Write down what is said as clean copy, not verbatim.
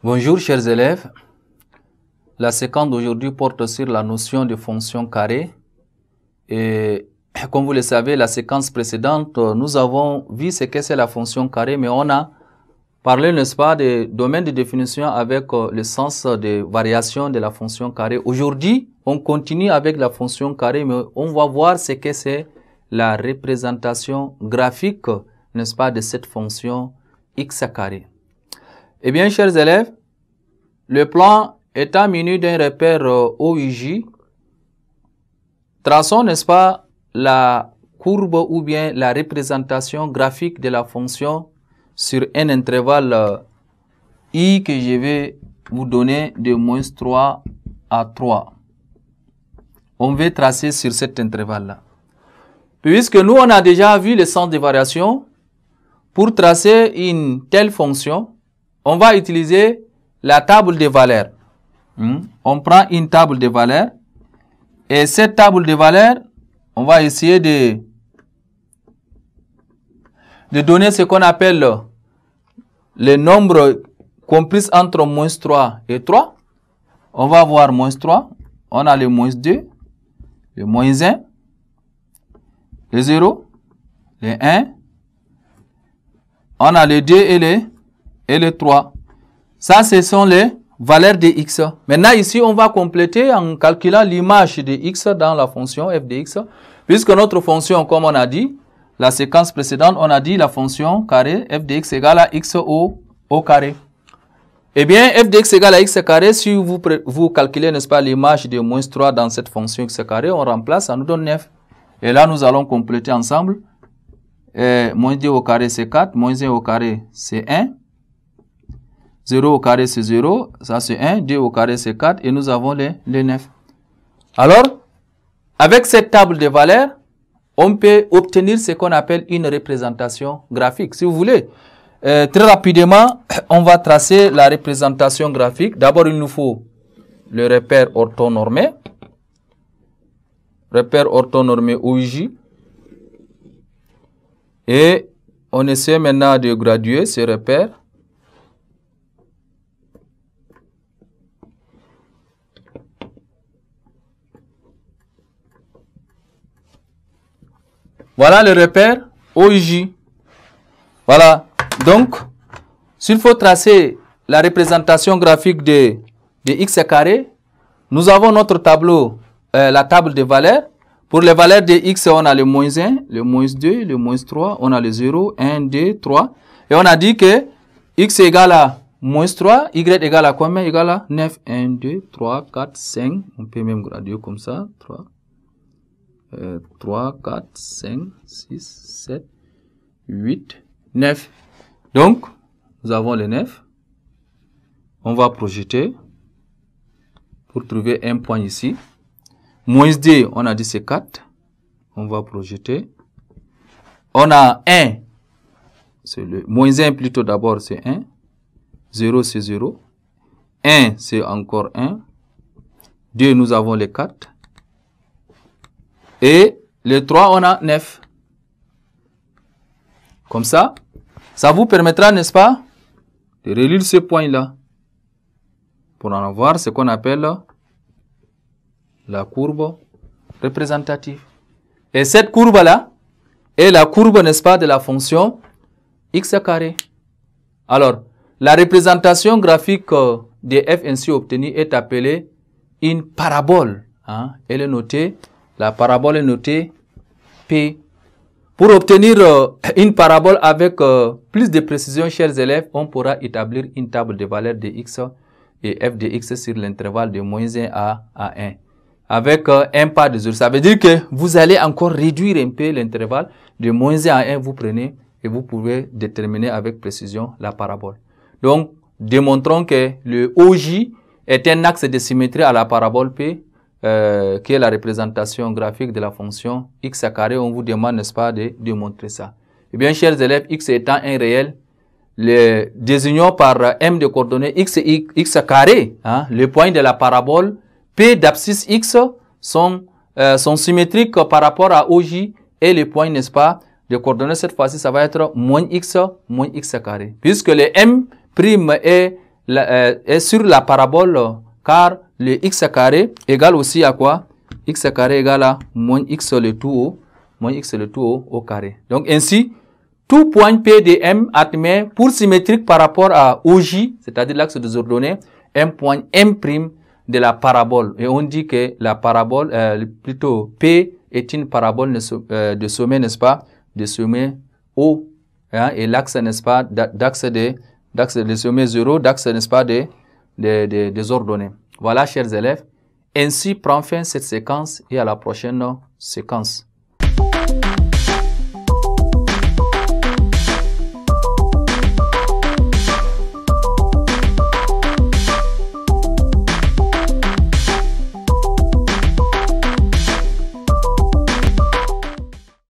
Bonjour chers élèves, la séquence d'aujourd'hui porte sur la notion de fonction carrée et comme vous le savez, la séquence précédente, nous avons vu ce que c'est la fonction carrée, mais on a parlé, n'est-ce pas, des domaines de définition avec le sens de variation de la fonction carrée. Aujourd'hui, on continue avec la fonction carrée, mais on va voir ce que c'est la représentation graphique, n'est-ce pas, de cette fonction x carré. Eh bien, chers élèves, le plan étant muni d'un repère OIJ, traçons, n'est-ce pas, la courbe ou bien la représentation graphique de la fonction sur un intervalle I que je vais vous donner de -3 à 3. On va tracer sur cet intervalle-là. Puisque nous, on a déjà vu le sens de variation, pour tracer une telle fonction, on va utiliser la table de valeurs. On prend une table de valeurs et cette table de valeurs, on va essayer de donner ce qu'on appelle le nombre compris entre -3 et 3. On va avoir -3, on a le -2, le -1, le 0, le 1, on a le 2 et le 3. Ça, ce sont les valeurs de x. Maintenant, ici, on va compléter en calculant l'image de x dans la fonction f de x. Puisque notre fonction, comme on a dit, la séquence précédente, on a dit la fonction carré f de x égale à x au carré. Eh bien, f de x égale à x carré, si vous calculez, n'est-ce pas, l'image de -3 dans cette fonction x carré, on remplace, ça nous donne 9. Et là, nous allons compléter ensemble. -2 au carré, c'est 4. -1 au carré, c'est 1. 0 au carré, c'est 0. Ça, c'est 1. 2 au carré, c'est 4. Et nous avons les 9. Alors, avec cette table de valeurs, on peut obtenir ce qu'on appelle une représentation graphique. Si vous voulez, très rapidement, on va tracer la représentation graphique. D'abord, il nous faut le repère orthonormé. Repère orthonormé OIJ. Et on essaie maintenant de graduer ces repères. Voilà le repère OIJ. Voilà. Donc, s'il faut tracer la représentation graphique de x carré, nous avons notre tableau, la table de valeurs. Pour les valeurs de x, on a le -1, le -2, le -3, on a le 0, 1, 2, 3. Et on a dit que x égale à -3, y égale à combien? Égale à 9. 1, 2, 3, 4, 5. On peut même graduer comme ça. 3, 4, 5, 6, 7, 8, 9. Donc, nous avons le 9. On va projeter pour trouver un point ici. -2, on a dit c'est 4. On va projeter. On a 1. C'est le -1 plutôt d'abord, c'est 1. 0, c'est 0. 1, c'est encore 1. 2, nous avons les 4. Et le 3, on a 9. Comme ça, ça vous permettra, n'est-ce pas, de relire ce point-là. Pour en avoir ce qu'on appelle la courbe représentative. Et cette courbe-là est la courbe, n'est-ce pas, de la fonction x carré. Alors, la représentation graphique de f ainsi obtenue est appelée une parabole. Elle est notée, la parabole est notée P. Pour obtenir une parabole avec plus de précision, chers élèves, on pourra établir une table de valeurs de x et f de x sur l'intervalle de -1 à 1. Avec un pas de 0. Ça veut dire que vous allez encore réduire un peu l'intervalle de -1 à 1. Vous prenez et vous pouvez déterminer avec précision la parabole. Donc, démontrons que le OJ est un axe de symétrie à la parabole P, qui est la représentation graphique de la fonction x carré. On vous demande, n'est-ce pas, de démontrer ça. Eh bien, chers élèves, x étant un réel, le désignons par m de coordonnées x carré, le point de la parabole P d'abscisse x sont symétriques par rapport à OJ et les points, n'est-ce pas, de coordonnées. Cette fois-ci, ça va être -x carré. Puisque le m' est est sur la parabole, car le x carré égale aussi à quoi? X carré égale à moins x le tout haut, moins x le tout haut au carré. Donc ainsi, tout point P de M admet pour symétrique par rapport à OJ, c'est-à-dire l'axe des ordonnées, un point M' de la parabole. Et on dit que la parabole, plutôt P est une parabole de sommet, n'est-ce pas? De sommet O. Hein, et l'axe, n'est-ce pas? D'axe de sommet 0, d'axe, n'est-ce pas? Des ordonnées. Voilà, chers élèves. Ainsi prend fin cette séquence et à la prochaine séquence.